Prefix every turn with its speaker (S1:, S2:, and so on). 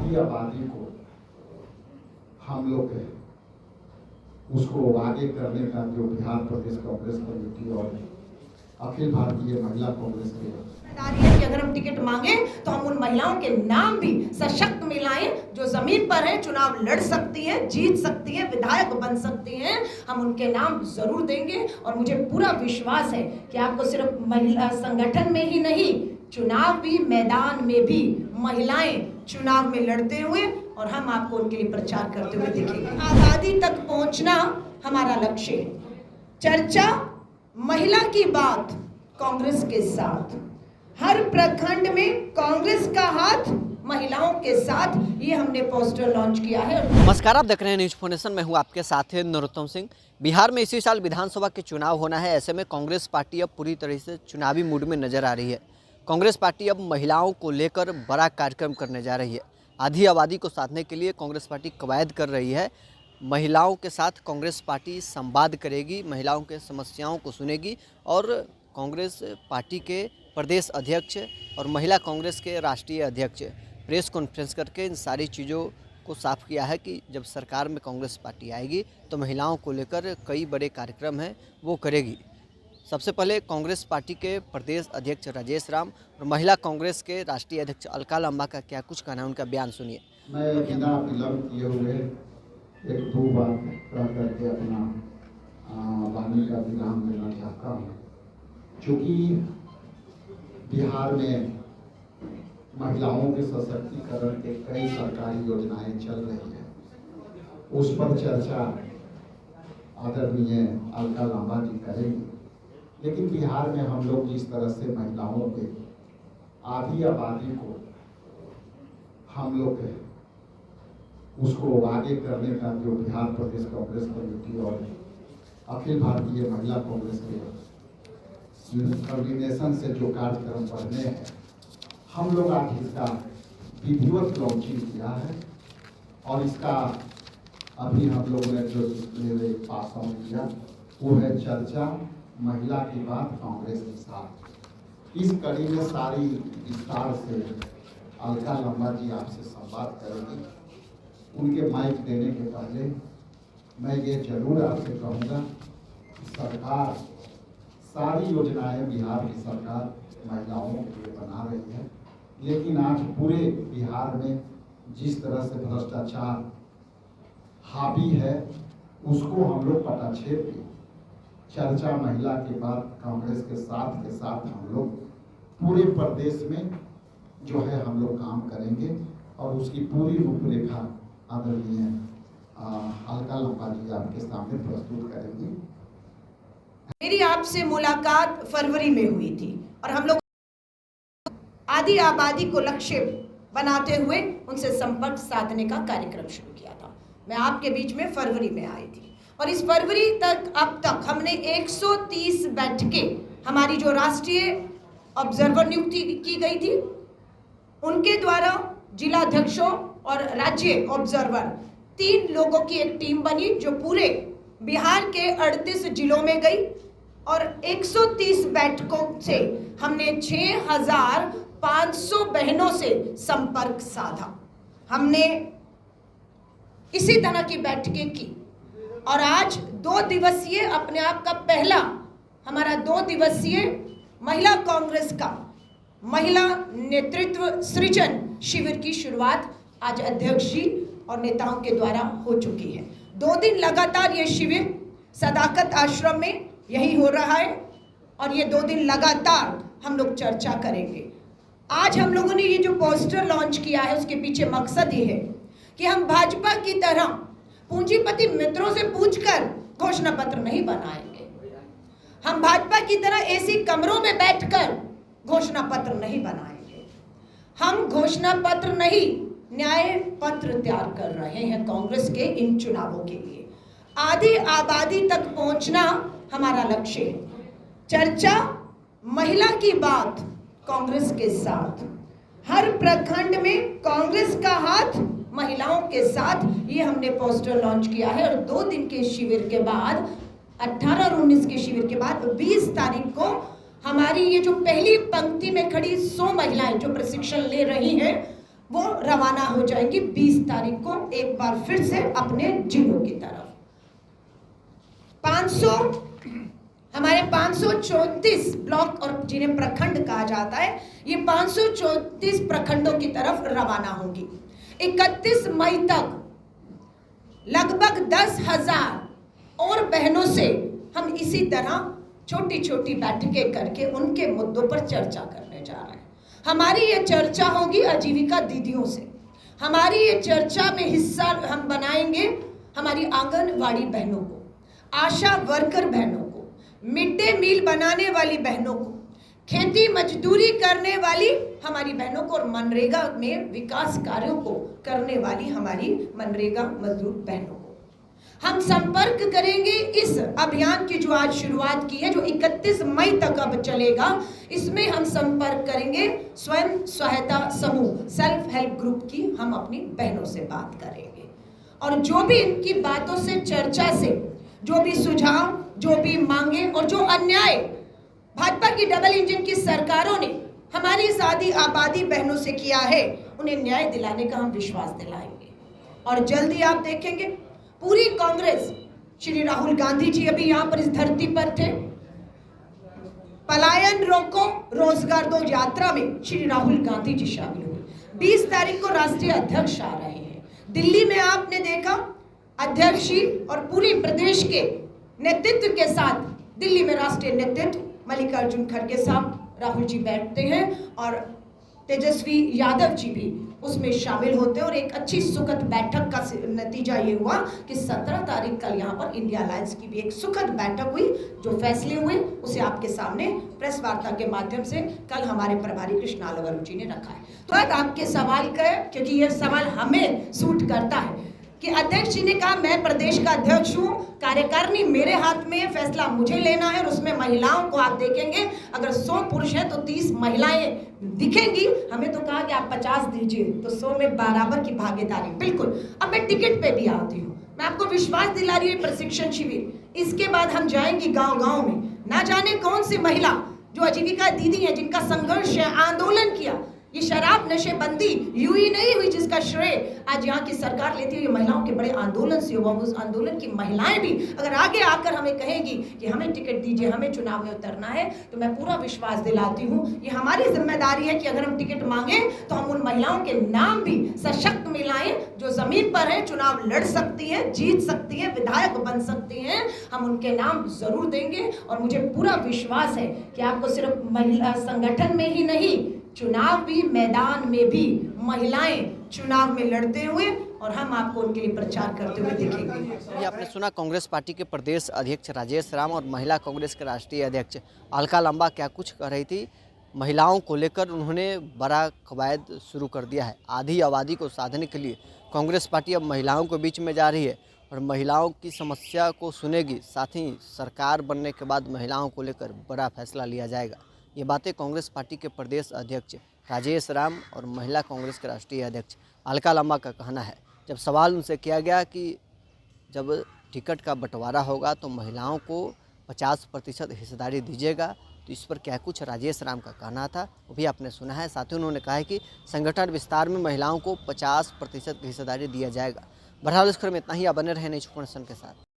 S1: आधी आबादी को हम लोग उसको आगे करने का जो बिहार प्रदेश कांग्रेस कमेटी और अखिल भारतीय महिला कांग्रेस के
S2: कि अगर हम टिकट मांगे तो हम उन महिलाओं के नाम भी सशक्त महिलाएं जो जमीन पर हैं, चुनाव लड़ सकती हैं, जीत सकती हैं, विधायक बन सकती हैं, हम उनके नाम जरूर देंगे। और मुझे पूरा विश्वास है कि आपको सिर्फ महिला संगठन में ही नहीं, चुनाव भी मैदान में भी महिलाएं चुनाव में लड़ते हुए और हम आपको उनके लिए प्रचार करते हुए देखेंगे। आबादी तक पहुंचना हमारा लक्ष्य है। चर्चा महिला की बात कांग्रेस के साथ, हर प्रखंड में कांग्रेस का हाथ महिलाओं के साथ, ये हमने पोस्टर लॉन्च किया है।
S3: नमस्कार, आप देख रहे हैं न्यूज फाउंडेशन में हूँ आपके साथ है नरोत्तम सिंह। बिहार में इसी साल विधानसभा के चुनाव होना है। ऐसे में कांग्रेस पार्टी अब पूरी तरह से चुनावी मूड में नजर आ रही है। कांग्रेस पार्टी अब महिलाओं को लेकर बड़ा कार्यक्रम करने जा रही है। आधी आबादी को साधने के लिए कांग्रेस पार्टी कवायद कर रही है। महिलाओं के साथ कांग्रेस पार्टी संवाद करेगी, महिलाओं के समस्याओं को सुनेगी और कांग्रेस पार्टी के प्रदेश अध्यक्ष और महिला कांग्रेस के राष्ट्रीय अध्यक्ष प्रेस कॉन्फ्रेंस करके इन सारी चीज़ों को साफ किया है कि जब सरकार में कांग्रेस पार्टी आएगी तो महिलाओं को लेकर कई बड़े कार्यक्रम हैं वो करेगी। सबसे पहले कांग्रेस पार्टी के प्रदेश अध्यक्ष राजेश राम और महिला कांग्रेस के राष्ट्रीय अध्यक्ष अलका लांबा का क्या कुछ कहना है, उनका बयान सुनिए।
S1: मैं बिना विलंब किए हुए एक दो बात कह करके अपना वाणी का विराम देना चाहता हूँ। चूँकि बिहार में महिलाओं के सशक्तिकरण के कई सरकारी योजनाएं चल रही है, उस पर चर्चा आदरणीय अलका लांबा जी करेंगी। लेकिन बिहार में हम लोग जिस तरह से महिलाओं के आधी आबादी को हम लोग उसको आगे करने का जो बिहार प्रदेश कांग्रेस कमेटी और अखिल भारतीय महिला कांग्रेस के कोऑर्डिनेशन से जो कार्यक्रम बढ़ने हैं, हम लोग आज इसका विधिवत लॉन्चिंग किया है और इसका अभी हम लोगों ने जो डिस्प्ले पास ऑन किया वो है चर्चा महिला की बात कांग्रेस के साथ। इस कड़ी में सारी विस्तार से अलका लांबा जी आपसे संवाद करेंगी। उनके माइक देने के पहले मैं ये जरूर आपसे कहूँगा कि सरकार सारी योजनाएं बिहार की सरकार महिलाओं के लिए बना रही है, लेकिन आज पूरे बिहार में जिस तरह से भ्रष्टाचार हावी है उसको हम लोग पटाक्षेप की चर्चा महिला के बाद कांग्रेस के साथ हम लोग पूरे प्रदेश में जो है हम लोग काम करेंगे और उसकी पूरी रूपरेखा आदरणीय अलका लांबा जी आपके सामने प्रस्तुत करेंगी।
S2: मेरी आपसे मुलाकात फरवरी में हुई थी और हम लोग आधी आबादी को लक्ष्य बनाते हुए उनसे संपर्क साधने का कार्यक्रम शुरू किया था। मैं आपके बीच में फरवरी में आई थी और इस फरवरी तक अब तक हमने 130 बैठकें, हमारी जो राष्ट्रीय ऑब्जर्वर नियुक्ति की गई थी उनके द्वारा जिलाध्यक्षों और राज्य ऑब्जर्वर 3 लोगों की एक टीम बनी जो पूरे बिहार के 38 जिलों में गई और 130 बैठकों से हमने 6,500 बहनों से संपर्क साधा। हमने इसी तरह की बैठकें की और आज 2 दिवसीय अपने आप का पहला हमारा 2 दिवसीय महिला कांग्रेस का महिला नेतृत्व सृजन शिविर की शुरुआत आज अध्यक्ष जी और नेताओं के द्वारा हो चुकी है। 2 दिन लगातार ये शिविर सदाकत आश्रम में यही हो रहा है और ये 2 दिन लगातार हम लोग चर्चा करेंगे। आज हम लोगों ने ये जो पोस्टर लॉन्च किया है उसके पीछे मकसद ये है कि हम भाजपा की तरह पूंजीपति मित्रों से पूछकर घोषणा पत्र नहीं बनाएंगे। हम भाजपा की तरह ऐसी कमरों में बैठकर घोषणा पत्र नहीं बनाएंगे। हम घोषणा पत्र नहीं, न्याय पत्र तैयार कर रहे हैं कांग्रेस के इन चुनावों के लिए। आधी आबादी तक पहुंचना हमारा लक्ष्य है। चर्चा महिला की बात कांग्रेस के साथ, हर प्रखंड में कांग्रेस का हाथ महिलाओं के साथ, ये हमने पोस्टर लॉन्च किया है। और 2 दिन के शिविर के बाद 18 और 19 के शिविर के बाद 20 तारीख को हमारी ये जो पहली पंक्ति में खड़ी 100 महिलाएं जो प्रशिक्षण ले रही हैं, वो रवाना हो जाएंगी 20 तारीख को एक बार फिर से अपने जिलों की तरफ। 500 हमारे 534 ब्लॉक और जिन्हें प्रखंड कहा जाता है, ये 534 प्रखंडों की तरफ रवाना होंगी। 31 मई तक लगभग 10,000 और बहनों से हम इसी तरह छोटी छोटी बैठकें करके उनके मुद्दों पर चर्चा करने जा रहे हैं। हमारी ये चर्चा होगी आजीविका दीदियों से, हमारी ये चर्चा में हिस्सा हम बनाएंगे हमारी आंगनवाड़ी बहनों को, आशा वर्कर बहनों को, मिड डे मील बनाने वाली बहनों को, खेती मजदूरी करने वाली हमारी बहनों को और मनरेगा में विकास कार्यों को करने वाली हमारी मनरेगा मजदूर बहनों को। हम संपर्क करेंगे इस अभियान की जो आज शुरुआत की है, जो 31 मई तक अब चलेगा। इसमें हम संपर्क करेंगे स्वयं सहायता समूह, सेल्फ हेल्प ग्रुप की हम अपनी बहनों से बात करेंगे और जो भी इनकी बातों से, चर्चा से, जो भी सुझाव, जो भी मांगे और जो अन्याय भाजपा की डबल इंजन की सरकारों ने हमारी इस आधी आबादी बहनों से किया है, उन्हें न्याय दिलाने का हम विश्वास दिलाएंगे। और जल्दी आप देखेंगे पूरी कांग्रेस, श्री राहुल गांधी जी अभी यहाँ पर इस धरती पर थे, पलायन रोको रोजगार दो यात्रा में श्री राहुल गांधी जी शामिल हुए। 20 तारीख को राष्ट्रीय अध्यक्ष आ रहे हैं। दिल्ली में आपने देखा अध्यक्ष जी और पूरी प्रदेश के नेतृत्व के साथ दिल्ली में राष्ट्रीय नेतृत्व मल्लिकार्जुन खड़गे साहब, राहुल जी बैठते हैं और तेजस्वी यादव जी भी उसमें शामिल होते हैं और एक अच्छी सुखद बैठक का नतीजा ये हुआ कि 17 तारीख कल यहाँ पर इंडिया अलायंस की भी एक सुखद बैठक हुई। जो फैसले हुए उसे आपके सामने प्रेस वार्ता के माध्यम से कल हमारे प्रभारी कृष्णा अलवरू जी ने रखा है। तो आज आपके सवाल का, क्योंकि ये सवाल हमें सूट करता है कि अध्यक्ष जी ने कहा मैं प्रदेश का अध्यक्ष हूँ, कार्यकारिणी मेरे हाथ में है, फैसला मुझे लेना है और उसमें महिलाओं को आप देखेंगे अगर 100 पुरुष हैं तो 30 महिलाएं दिखेंगी। हमें तो कहा कि आप 50 दीजिए तो 100 में बराबर की भागीदारी। बिल्कुल, अब मैं टिकट पे भी आती हूँ, मैं आपको विश्वास दिला रही हूँ। प्रशिक्षण शिविर इसके बाद हम जाएंगे गाँव-गाँव में, ना जाने कौन सी महिला जो आजीविका दीदी है, जिनका संघर्ष है, आंदोलन किया। ये शराब नशेबंदी यूं ही नहीं हुई जिसका श्रेय आज यहाँ की सरकार लेती है, ये महिलाओं के बड़े आंदोलन से हुआ। उस आंदोलन की महिलाएं भी अगर आगे आकर हमें कहेंगी कि हमें टिकट दीजिए, हमें चुनाव में उतरना है, तो मैं पूरा विश्वास दिलाती हूँ ये हमारी जिम्मेदारी है कि अगर हम टिकट मांगे तो हम उन महिलाओं के नाम भी सशक्त मिलाएं जो जमीन पर है, चुनाव लड़ सकती है, जीत सकती है, विधायक बन सकती हैं। हम उनके नाम जरूर देंगे और मुझे पूरा विश्वास है कि आपको सिर्फ महिला संगठन में ही नहीं, चुनावी मैदान में भी महिलाएं चुनाव में लड़ते हुए और हम आपको उनके लिए प्रचार करते हुए देखेंगे।
S3: ये आपने सुना कांग्रेस पार्टी के प्रदेश अध्यक्ष राजेश राम और महिला कांग्रेस के राष्ट्रीय अध्यक्ष अलका लांबा क्या कुछ कह रही थी। महिलाओं को लेकर उन्होंने बड़ा कवायद शुरू कर दिया है। आधी आबादी को साधने के लिए कांग्रेस पार्टी अब महिलाओं के बीच में जा रही है और महिलाओं की समस्या को सुनेगी। साथ ही सरकार बनने के बाद महिलाओं को लेकर बड़ा फैसला लिया जाएगा। ये बातें कांग्रेस पार्टी के प्रदेश अध्यक्ष राजेश राम और महिला कांग्रेस के राष्ट्रीय अध्यक्ष अलका लांबा का कहना है। जब सवाल उनसे किया गया कि जब टिकट का बंटवारा होगा तो महिलाओं को 50% हिस्सेदारी दीजिएगा, तो इस पर क्या कुछ राजेश राम का कहना था वो भी आपने सुना है। साथ ही उन्होंने कहा है कि संगठन विस्तार में महिलाओं को 50% की हिस्सेदारी दिया जाएगा। बहरहाल इस खबर में इतना ही। आप बने रहे न्यूज़ 24 के साथ।